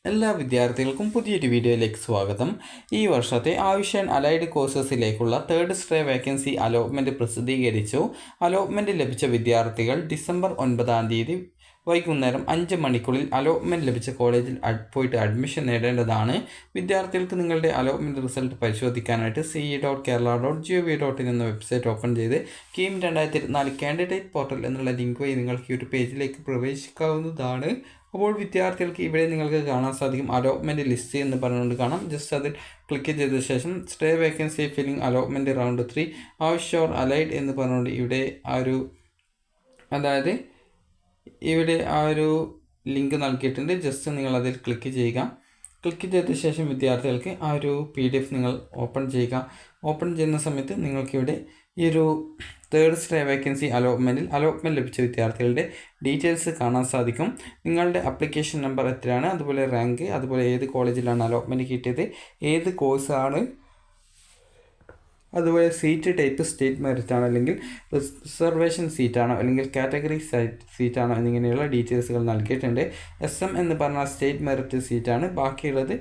എല്ലാ വിദ്യാർത്ഥികൾക്കും പുതിയൊരു വീഡിയോയിലേക്ക് സ്വാഗതം. ഈ വർഷത്തെ ആയുഷ് ആൻഡ് അലൈഡ് കോഴ്സസിലേക്കുള്ള തേർഡ് സ്ട്രേ വേക്കൻസി അലോട്ട്മെൻറ്റ് പ്രസിദ്ധീകരിച്ചു. അലോട്ട്മെൻറ്റ് ലഭിച്ച വിദ്യാർത്ഥികൾ ഡിസംബർ 9 വൈകുന്നേരം 5 മണിക്കുള്ളിൽ അലോട്ട്മെൻറ്റ് ലഭിച്ച കോളേജിൽ പോയിട്ട് അഡ്മിഷൻ നേടേണ്ടതാണ്. വിദ്യാർത്ഥികൾക്ക് നിങ്ങളുടെ അലോട്ട്മെൻറ്റ് റിസൾട്ട് പരിശോധിക്കാനായിട്ട് ce.kerala.gov.in എന്ന വെബ്സൈറ്റ് ഓപ്പൺ ചെയ്ത് കീം 2024 കാൻഡിഡേറ്റ് പോർട്ടൽ എന്നുള്ള ലിങ്ക് വഴി നിങ്ങൾക്ക് ഈ ഒരു പേജിലേക്ക് പ്രവേശിക്കാവുന്നതാണ്. അപ്പോൾ വിദ്യാർത്ഥികൾക്ക് ഇവിടെ നിങ്ങൾക്ക് കാണാൻ സാധിക്കും അലോട്ട്മെൻറ്റ് ലിസ്റ്റ് എന്ന് പറഞ്ഞുകൊണ്ട് കാണാം. ജസ്റ്റ് അതിൽ ക്ലിക്ക് ചെയ്ത ശേഷം stay vacancy filling allotment round 3 Ayush or allied എന്ന് പറഞ്ഞുകൊണ്ട് ഇവിടെ ഇവിടെ ആ ഒരു ലിങ്ക് നൽകിയിട്ടുണ്ട്. ജസ്റ്റ് നിങ്ങൾ അതിൽ ക്ലിക്ക് ചെയ്യുക. ക്ലിക്ക് ചെയ്ത ശേഷം വിദ്യാർത്ഥികൾക്ക് ആ ഒരു PDF നിങ്ങൾ ഓപ്പൺ ചെയ്യുക. ഓപ്പൺ ചെയ്യുന്ന സമയത്ത് നിങ്ങൾക്കിവിടെ ഈ ഒരു തേർഡ് സ്ട്രേ വേക്കൻസി അലോട്ട്മെൻറ്റ് ലഭിച്ച വിദ്യാർത്ഥികളുടെ ഡീറ്റെയിൽസ് കാണാൻ സാധിക്കും. നിങ്ങളുടെ അപ്ലിക്കേഷൻ നമ്പർ എത്രയാണ്, അതുപോലെ റാങ്ക്, അതുപോലെ ഏത് കോളേജിലാണ് അലോട്ട്മെൻറ്റ് കിട്ടിയത്, ഏത് കോഴ്സാണ്, അതുപോലെ സീറ്റ് ടൈപ്പ് സ്റ്റേറ്റ് മെറിറ്റ് ആണോ അല്ലെങ്കിൽ റിസർവേഷൻ സീറ്റാണോ അല്ലെങ്കിൽ കാറ്റഗറി സീറ്റാണോ എന്നിങ്ങനെയുള്ള ഡീറ്റെയിൽസുകൾ നൽകിയിട്ടുണ്ട്. SM എന്ന് പറഞ്ഞാൽ സ്റ്റേറ്റ് മെറിറ്റ് സീറ്റാണ്. ബാക്കിയുള്ളത്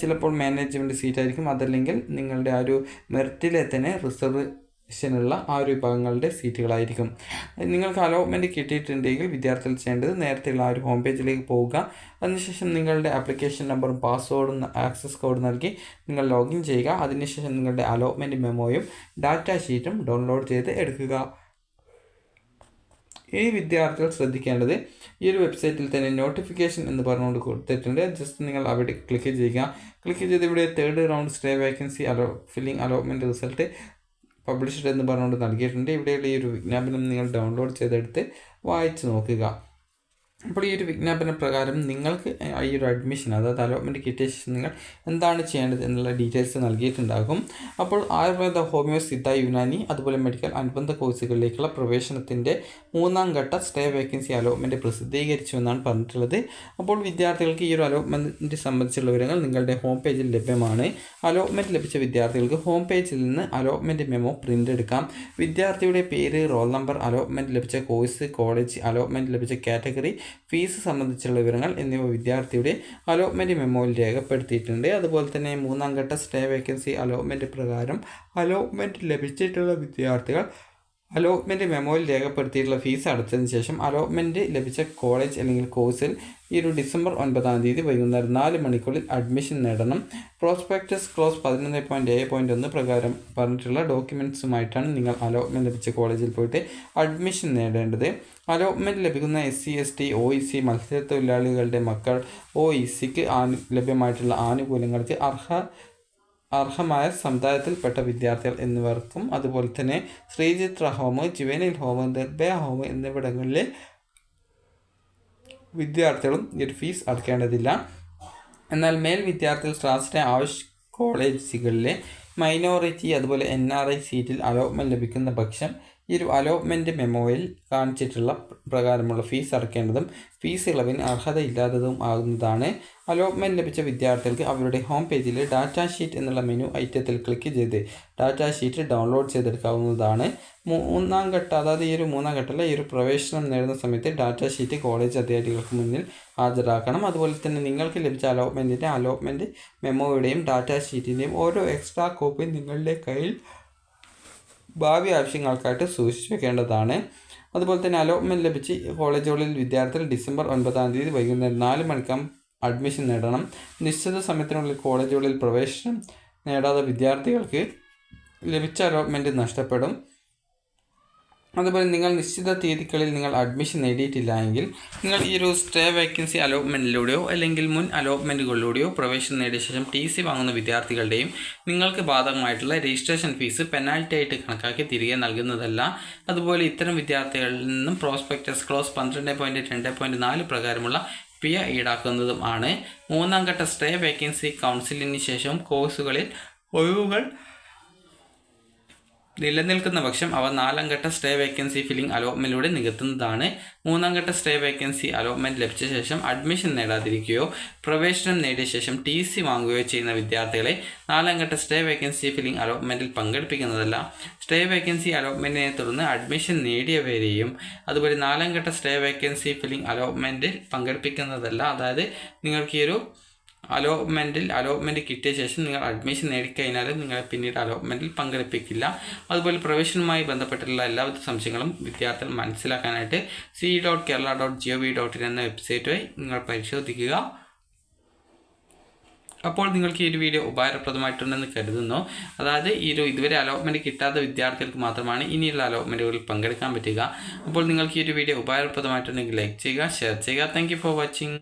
ചിലപ്പോൾ മാനേജ്മെൻറ്റ് സീറ്റായിരിക്കും, അതല്ലെങ്കിൽ നിങ്ങളുടെ ആ ഒരു മെറിറ്റിലെ തന്നെ റിസർവേഷനുള്ള ആ ഒരു വിഭാഗങ്ങളുടെ സീറ്റുകളായിരിക്കും. നിങ്ങൾക്ക് അലോട്ട്മെൻറ്റ് കിട്ടിയിട്ടുണ്ടെങ്കിൽ വിദ്യാർത്ഥികൾ ചെയ്യേണ്ടത് നേരത്തെയുള്ള ആ ഒരു ഹോം പേജിലേക്ക് പോവുക. അതിനുശേഷം നിങ്ങളുടെ ആപ്ലിക്കേഷൻ നമ്പറും പാസ്വേഡും ആക്സസ് കോഡ് നൽകി നിങ്ങൾ ലോഗിൻ ചെയ്യുക. അതിനുശേഷം നിങ്ങളുടെ അലോട്ട്മെൻറ്റ് മെമ്മോയും ഡാറ്റ ഷീറ്റും ഡൗൺലോഡ് ചെയ്ത് എടുക്കുക. ഈ വിദ്യാർത്ഥികൾ ശ്രദ്ധിക്കേണ്ടത് ഈ ഒരു വെബ്സൈറ്റിൽ തന്നെ നോട്ടിഫിക്കേഷൻ എന്ന് പറഞ്ഞുകൊണ്ട് കൊടുത്തിട്ടുണ്ട്. ജസ്റ്റ് നിങ്ങൾ അവിടെ ക്ലിക്ക് ചെയ്യുക. ക്ലിക്ക് ചെയ്ത് ഇവിടെ third round stay vacancy filling allotment result published എന്ന് പറഞ്ഞുകൊണ്ട് നൽകിയിട്ടുണ്ട്. ഇവിടെയുള്ള ഈ ഒരു വിജ്ഞാപനം നിങ്ങൾ ഡൗൺലോഡ് ചെയ്തെടുത്ത് വായിച്ച് നോക്കുക. അപ്പോൾ ഈ ഒരു വിജ്ഞാപന പ്രകാരം നിങ്ങൾക്ക് ഈ ഒരു അഡ്മിഷൻ, അതായത് അലോട്ട്മെൻറ്റ് കിട്ടിയ ശേഷം നിങ്ങൾ എന്താണ് ചെയ്യേണ്ടത് എന്നുള്ള ഡീറ്റെയിൽസ് നൽകിയിട്ടുണ്ടാകും. അപ്പോൾ ആയുർവേദ, ഹോമിയോ, സിദ്ധ, യുനാനി, അതുപോലെ മെഡിക്കൽ അനുബന്ധ കോഴ്സുകളിലേക്കുള്ള പ്രവേശനത്തിൻ്റെ 3ാം ഘട്ട സ്റ്റേ വേക്കൻസി അലോട്ട്മെൻറ്റ് പ്രസിദ്ധീകരിച്ചു എന്നാണ് പറഞ്ഞിട്ടുള്ളത്. അപ്പോൾ വിദ്യാർത്ഥികൾക്ക് ഈ ഒരു അലോട്ട്മെൻറ്റ് സംബന്ധിച്ചുള്ള വിവരങ്ങൾ നിങ്ങളുടെ ഹോം പേജിൽ ലഭ്യമാണ്. അലോട്ട്മെൻറ്റ് ലഭിച്ച വിദ്യാർത്ഥികൾക്ക് ഹോം പേജിൽ നിന്ന് അലോട്ട്മെൻറ്റ് മെമ്മോ പ്രിൻ്റ് എടുക്കാം. വിദ്യാർത്ഥിയുടെ പേര്, റോൾ നമ്പർ, അലോട്ട്മെൻറ്റ് ലഭിച്ച കോഴ്സ്, കോളേജ്, അലോട്ട്മെൻറ്റ് ലഭിച്ച കാറ്റഗറി, ഫീസ് സംബന്ധിച്ചുള്ള വിവരങ്ങൾ എന്നിവ വിദ്യാർത്ഥിയുടെ അലോട്ട്മെൻറ്റ് മെമ്മോയിൽ രേഖപ്പെടുത്തിയിട്ടുണ്ട്. അതുപോലെ തന്നെ 3ാം ഘട്ട സ്റ്റേ വേക്കൻസി അലോട്ട്മെൻറ്റ് പ്രകാരം അലോട്ട്മെൻറ്റ് ലഭിച്ചിട്ടുള്ള വിദ്യാർത്ഥികൾ അലോട്ട്മെൻറ്റ് മെമ്മോയിൽ രേഖപ്പെടുത്തിയിട്ടുള്ള ഫീസ് അടച്ചതിന് ശേഷം അലോട്ട്മെൻറ്റ് ലഭിച്ച കോളേജ് അല്ലെങ്കിൽ കോഴ്സിൽ ഈ ഒരു ഡിസംബർ 9 വൈകുന്നേരം 4 മണിക്കുള്ളിൽ അഡ്മിഷൻ നേടണം. പ്രോസ്പെക്ടസ് ക്ലോസ് 11.7.1 പ്രകാരം പറഞ്ഞിട്ടുള്ള ഡോക്യുമെൻറ്റ്സുമായിട്ടാണ് നിങ്ങൾ അലോട്ട്മെൻറ്റ് ലഭിച്ച കോളേജിൽ പോയിട്ട് അഡ്മിഷൻ നേടേണ്ടത്. അലോട്ട്മെൻറ്റ് ലഭിക്കുന്ന SC, ST, OEC മത്സ്യത്തൊഴിലാളികളുടെ മക്കൾ, OECക്ക് ലഭ്യമായിട്ടുള്ള ആനുകൂല്യങ്ങൾക്ക് അർഹമായ സമുദായത്തിൽപ്പെട്ട വിദ്യാർത്ഥികൾ എന്നിവർക്കും, അതുപോലെ തന്നെ Sree Chitra home, juvenile home, Nirbhaya home എന്നിവിടങ്ങളിലെ വിദ്യാർത്ഥികളും ഈ ഒരു ഫീസ് അടയ്ക്കേണ്ടതില്ല. എന്നാൽ മേൽ വിദ്യാർത്ഥികൾ സ്റ്റാൻഡേർഡ് ആയുഷ് കോളേജുകളിലെ മൈനോറിറ്റി, അതുപോലെ NRI സീറ്റിൽ അലോട്ട്മെൻറ്റ് ലഭിക്കുന്ന പക്ഷം ഈ ഒരു അലോട്ട്മെൻറ്റ് മെമ്മോയിൽ കാണിച്ചിട്ടുള്ള പ്രകാരമുള്ള ഫീസ് അടയ്ക്കേണ്ടതും ഫീസ് ഇളവിന് അർഹതയില്ലാത്തതും ആകുന്നതാണ്. അലോട്ട്മെൻറ്റ് ലഭിച്ച വിദ്യാർത്ഥികൾക്ക് അവരുടെ ഹോം പേജിൽ ഡാറ്റ ഷീറ്റ് എന്നുള്ള മെനു ഐറ്റത്തിൽ ക്ലിക്ക് ചെയ്ത് ഡാറ്റ ഷീറ്റ് ഡൗൺലോഡ് ചെയ്തെടുക്കാവുന്നതാണ്. 3ാം ഘട്ടം, അതായത് ഈ ഒരു 3ാം ഘട്ടത്തിലെ ഈ ഒരു പ്രവേശനം നേടുന്ന സമയത്ത് ഡാറ്റ ഷീറ്റ് കോളേജ് അധികാരികൾക്ക് മുന്നിൽ ഹാജരാക്കണം. അതുപോലെ തന്നെ നിങ്ങൾക്ക് ലഭിച്ച അലോട്ട്മെൻറ്റ് മെമ്മോയുടെയും ഡാറ്റ ഷീറ്റിൻ്റെയും ഓരോ എക്സ്ട്രാ കോപ്പി നിങ്ങളുടെ കയ്യിൽ ഭാവി ആവശ്യങ്ങൾക്കായിട്ട് സൂക്ഷിച്ചു വെക്കേണ്ടതാണ്. അതുപോലെ തന്നെ അലോട്ട്മെൻറ്റ് ലഭിച്ച് കോളേജുകളിൽ വിദ്യാർത്ഥികൾ ഡിസംബർ 9 വൈകുന്നേരം 4 മണിക്കകം അഡ്മിഷൻ നേടണം. നിശ്ചിത സമയത്തിനുള്ളിൽ കോളേജുകളിൽ പ്രവേശനം നേടാത്ത വിദ്യാർത്ഥികൾക്ക് ലഭിച്ച അലോട്ട്മെൻറ്റ് നഷ്ടപ്പെടും. അതുപോലെ നിങ്ങൾ നിശ്ചിത തീയതികളിൽ നിങ്ങൾ അഡ്മിഷൻ നേടിയിട്ടില്ല എങ്കിൽ നിങ്ങൾ ഈ ഒരു സ്റ്റേ വേക്കൻസി അലോട്ട്മെൻറ്റിലൂടെയോ അല്ലെങ്കിൽ മുൻ അലോട്ട്മെൻറ്റുകളിലൂടെയോ പ്രവേശനം നേടിയ ശേഷം TC വാങ്ങുന്ന വിദ്യാർത്ഥികളുടെയും നിങ്ങൾക്ക് ബാധകമായിട്ടുള്ള രജിസ്ട്രേഷൻ ഫീസ് പെനാൽറ്റി ആയിട്ട് കണക്കാക്കി തിരികെ നൽകുന്നതല്ല. അതുപോലെ ഇത്തരം വിദ്യാർത്ഥികളിൽ നിന്നും പ്രോസ്പെക്ടസ് ക്ലോസ് 12.2.4 പ്രകാരമുള്ള പിഴ ഈടാക്കുന്നതും ആണ്. 3ാം ഘട്ട സ്റ്റേ വേക്കൻസി കൗൺസിലിന് ശേഷം കോഴ്സുകളിൽ ഒഴിവുകൾ നിലനിൽക്കുന്ന പക്ഷം അവ 4ാം ഘട്ട സ്റ്റേ വേക്കൻസി ഫില്ലിംഗ് അലോട്ട്മെൻറ്റിലൂടെ നികത്തുന്നതാണ്. 3ാം ഘട്ട സ്റ്റേ വേക്കൻസി അലോട്ട്മെൻറ്റ് ലഭിച്ച ശേഷം അഡ്മിഷൻ നേടാതിരിക്കുകയോ പ്രവേശനം നേടിയ ശേഷം TC വാങ്ങുകയോ ചെയ്യുന്ന വിദ്യാർത്ഥികളെ 4ാം ഘട്ട സ്റ്റേ വേക്കൻസി ഫില്ലിംഗ് അലോട്ട്മെൻറ്റിൽ പങ്കെടുപ്പിക്കുന്നതല്ല. സ്റ്റേ വേക്കൻസി അലോട്ട്മെൻറ്റിനെ തുടർന്ന് അഡ്മിഷൻ നേടിയവരെയും അതുപോലെ 4ാം ഘട്ട സ്റ്റേ വേക്കൻസി ഫില്ലിംഗ് അലോട്ട്മെൻറ്റിൽ പങ്കെടുപ്പിക്കുന്നതല്ല. അതായത് നിങ്ങൾക്ക് ഈ ഒരു അലോട്ട്മെൻറ്റ് കിട്ടിയ ശേഷം നിങ്ങൾ അഡ്മിഷൻ നേടിക്കഴിഞ്ഞാൽ നിങ്ങളെ പിന്നീട് അലോട്ട്മെൻറ്റിൽ പങ്കെടുപ്പിക്കില്ല. അതുപോലെ പ്രവേശനവുമായി ബന്ധപ്പെട്ടുള്ള എല്ലാവിധ സംശയങ്ങളും വിദ്യാർത്ഥികൾ മനസ്സിലാക്കാനായിട്ട് ce.kerala.gov.in എന്ന വെബ്സൈറ്റ് വഴി നിങ്ങൾ പരിശോധിക്കുക. അപ്പോൾ നിങ്ങൾക്ക് ഈ ഒരു വീഡിയോ ഉപകാരപ്രദമായിട്ടുണ്ടെന്ന് കരുതുന്നു. അതായത് ഇതുവരെ അലോട്ട്മെൻറ്റ് കിട്ടാത്ത വിദ്യാർത്ഥികൾക്ക് മാത്രമാണ് ഇനിയുള്ള അലോട്ട്മെൻറ്റുകളിൽ പങ്കെടുക്കാൻ പറ്റുക. അപ്പോൾ നിങ്ങൾക്ക് ഈ ഒരു വീഡിയോ ഉപകാരപ്രദമായിട്ടുണ്ടെങ്കിൽ ലൈക്ക് ചെയ്യുക, ഷെയർ ചെയ്യുക. Thank you for watching.